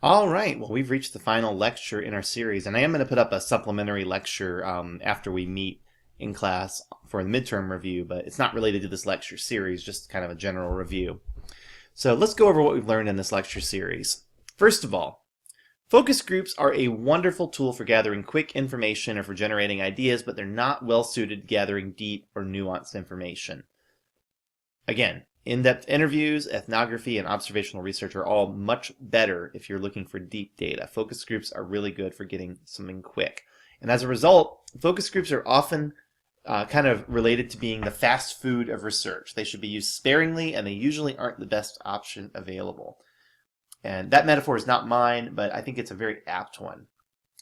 All right, well, we've reached the final lecture in our series, and I am going to put up a supplementary lecture after we meet in class for the midterm review, but it's not related to this lecture series, just kind of a general review. So let's go over what we've learned in this lecture series. First of all, focus groups are a wonderful tool for gathering quick information or for generating ideas, but they're not well suited to gathering deep or nuanced information. Again, in-depth interviews, ethnography, and observational research are all much better if you're looking for deep data. Focus groups are really good for getting something quick. And as a result, focus groups are often kind of related to being the fast food of research. They should be used sparingly, and they usually aren't the best option available. And that metaphor is not mine, but I think it's a very apt one.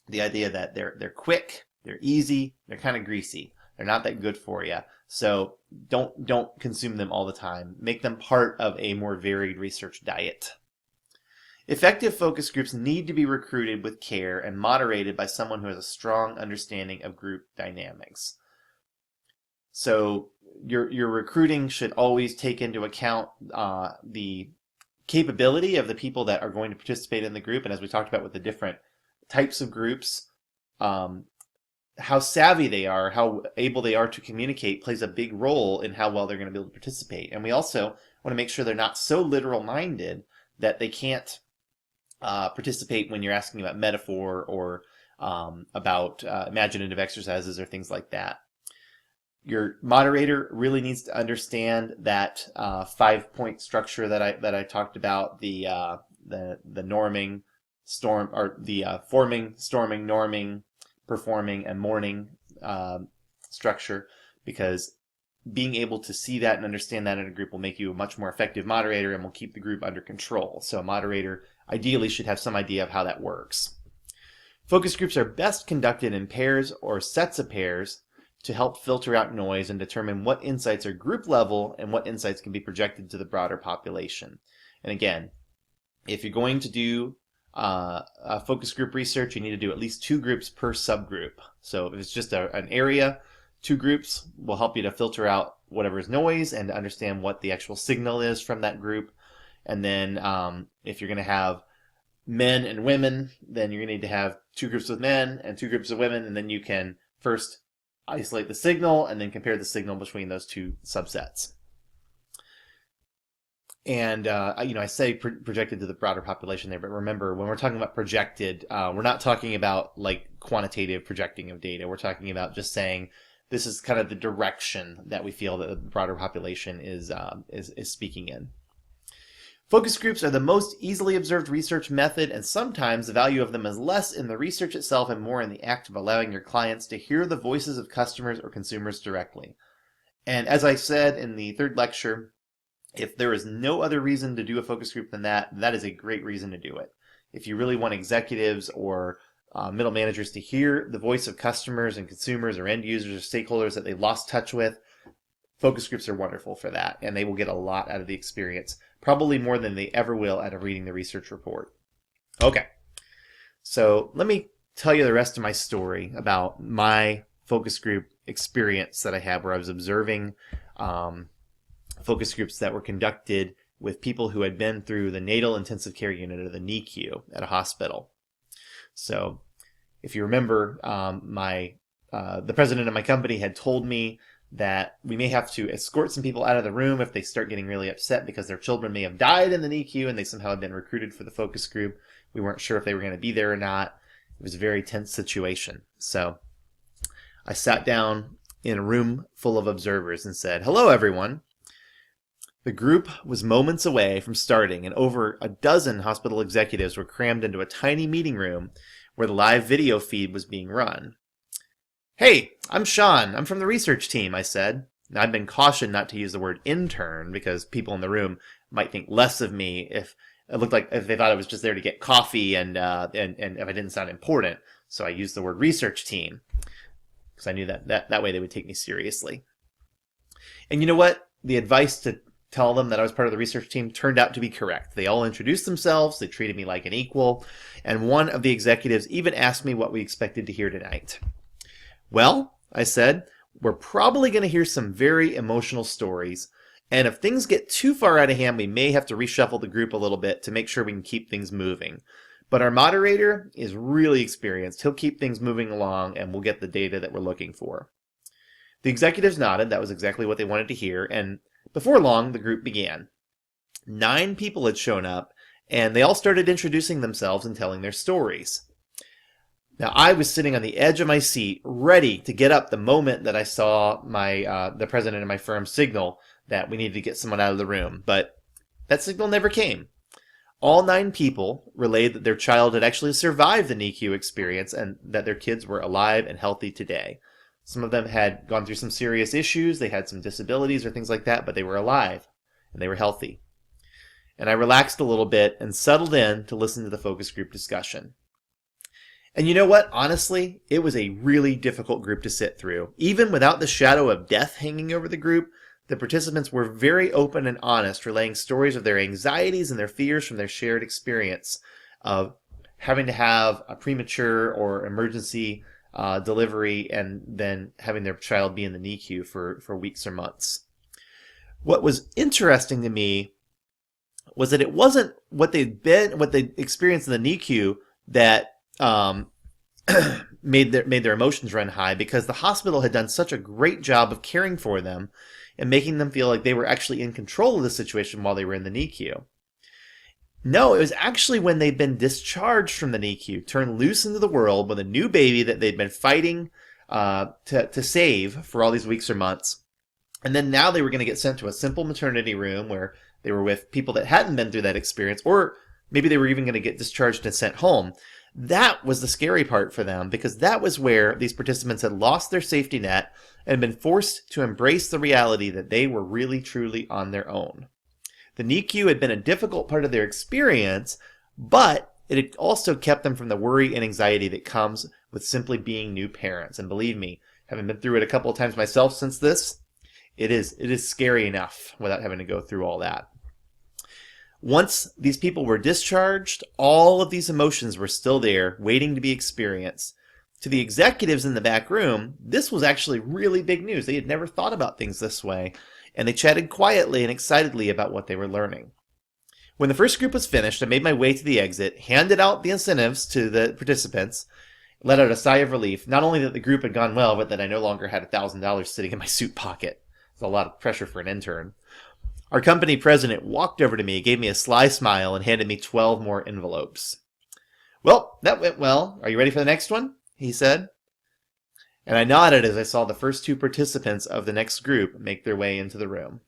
The idea that they're quick, they're easy, they're kind of greasy. They're not that good for you. So don't consume them all the time. Make them part of a more varied research diet. Effective focus groups need to be recruited with care and moderated by someone who has a strong understanding of group dynamics. So your recruiting should always take into account the capability of the people that are going to participate in the group. And as we talked about with the different types of groups, how savvy they are, how able they are to communicate plays a big role in how well they're going to be able to participate. And we also want to make sure they're not so literal-minded that they can't participate when you're asking about metaphor or about imaginative exercises or things like that. Your moderator really needs to understand that 5-point structure that I talked about, the norming, storm, or the forming, storming, norming, performing, and mourning structure, because being able to see that and understand that in a group will make you a much more effective moderator and will keep the group under control. So a moderator ideally should have some idea of how that works. Focus groups are best conducted in pairs or sets of pairs to help filter out noise and determine what insights are group level and what insights can be projected to the broader population. And again, if you're going to do focus group research, you need to do at least 2 groups per subgroup. So if it's just an area, 2 groups will help you to filter out whatever is noise and to understand what the actual signal is from that group. And then if you're going to have men and women, then you're going to need to have 2 groups of men and 2 groups of women, and then you can first isolate the signal and then compare the signal between those 2 subsets. And, I say projected to the broader population there, but remember, when we're talking about projected, we're not talking about like quantitative projecting of data. We're talking about just saying this is kind of the direction that we feel that the broader population is speaking in. Focus groups are the most easily observed research method, and sometimes the value of them is less in the research itself and more in the act of allowing your clients to hear the voices of customers or consumers directly. And as I said in the 3rd lecture, if there is no other reason to do a focus group than that, that is a great reason to do it. If you really want executives or middle managers to hear the voice of customers and consumers or end users or stakeholders that they've lost touch with, focus groups are wonderful for that, and they will get a lot out of the experience, probably more than they ever will out of reading the research report. Okay, so let me tell you the rest of my story about my focus group experience that I had, where I was observing focus groups that were conducted with people who had been through the natal intensive care unit, or the NICU, at a hospital. So if you remember, the president of my company had told me that we may have to escort some people out of the room if they start getting really upset because their children may have died in the NICU and they somehow had been recruited for the focus group. We weren't sure if they were going to be there or not. It was a very tense situation. So I sat down in a room full of observers and said, "Hello, everyone." The group was moments away from starting, and over a dozen hospital executives were crammed into a tiny meeting room where the live video feed was being run. "Hey, I'm Sean. I'm from the research team," I said. Now, I'd been cautioned not to use the word intern because people in the room might think less of me if it looked like if they thought I was just there to get coffee and if I didn't sound important. So I used the word research team because I knew that way they would take me seriously. And you know what? The advice to tell them that I was part of the research team turned out to be correct. They all introduced themselves, they treated me like an equal, and one of the executives even asked me what we expected to hear tonight. "Well," I said, "we're probably going to hear some very emotional stories, and if things get too far out of hand, we may have to reshuffle the group a little bit to make sure we can keep things moving. But our moderator is really experienced. He'll keep things moving along and we'll get the data that we're looking for. The executives nodded. That was exactly what they wanted to hear. And before long, the group began. 9 people had shown up and they all started introducing themselves and telling their stories. Now, I was sitting on the edge of my seat, ready to get up the moment that I saw the president of my firm signal that we needed to get someone out of the room. But that signal never came. All 9 people relayed that their child had actually survived the NICU experience and that their kids were alive and healthy today. Some of them had gone through some serious issues, they had some disabilities or things like that, but they were alive and they were healthy. And I relaxed a little bit and settled in to listen to the focus group discussion. And you know what? Honestly, it was a really difficult group to sit through. Even without the shadow of death hanging over the group, the participants were very open and honest, relaying stories of their anxieties and their fears from their shared experience of having to have a premature or emergency delivery and then having their child be in the NICU for weeks or months. What was interesting to me was that it wasn't what they'd experienced in the NICU that made their emotions run high, because the hospital had done such a great job of caring for them and making them feel like they were actually in control of the situation while they were in the NICU. No, it was actually when they'd been discharged from the NICU, turned loose into the world with a new baby that they'd been fighting to save for all these weeks or months. And then now they were going to get sent to a simple maternity room where they were with people that hadn't been through that experience, or maybe they were even going to get discharged and sent home. That was the scary part for them, because that was where these participants had lost their safety net and been forced to embrace the reality that they were really truly on their own. The NICU had been a difficult part of their experience, but it had also kept them from the worry and anxiety that comes with simply being new parents. And believe me, having been through it a couple of times myself since this, it is scary enough without having to go through all that. Once these people were discharged, all of these emotions were still there, waiting to be experienced. To the executives in the back room, this was actually really big news. They had never thought about things this way, and they chatted quietly and excitedly about what they were learning. When the first group was finished, I made my way to the exit, handed out the incentives to the participants, let out a sigh of relief, not only that the group had gone well, but that I no longer had $1,000 sitting in my suit pocket. It's a lot of pressure for an intern. Our company president walked over to me, gave me a sly smile, and handed me 12 more envelopes. "Well, that went well. Are you ready for the next one?" he said. And I nodded as I saw the first 2 participants of the next group make their way into the room.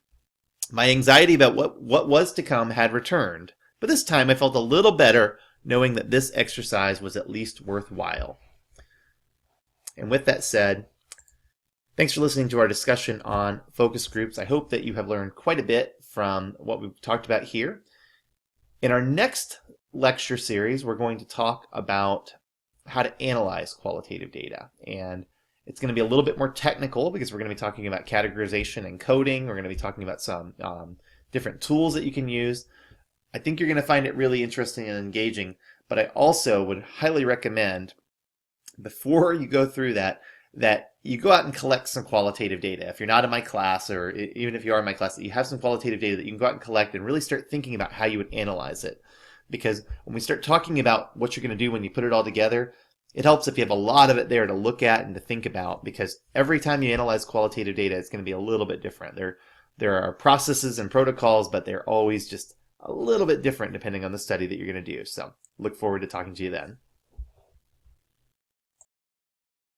My anxiety about what was to come had returned, but this time I felt a little better knowing that this exercise was at least worthwhile. And with that said, thanks for listening to our discussion on focus groups. I hope that you have learned quite a bit from what we've talked about here. In our next lecture series, we're going to talk about how to analyze qualitative data. And it's going to be a little bit more technical because we're going to be talking about categorization and coding. We're going to be talking about some different tools that you can use. I think you're going to find it really interesting and engaging, but I also would highly recommend, before you go through that you go out and collect some qualitative data. If you're not in my class, or even if you are in my class, that you have some qualitative data that you can go out and collect and really start thinking about how you would analyze it. Because when we start talking about what you're going to do when you put it all together, it helps if you have a lot of it there to look at and to think about, because every time you analyze qualitative data, it's going to be a little bit different. There are processes and protocols, but they're always just a little bit different depending on the study that you're going to do. So look forward to talking to you then.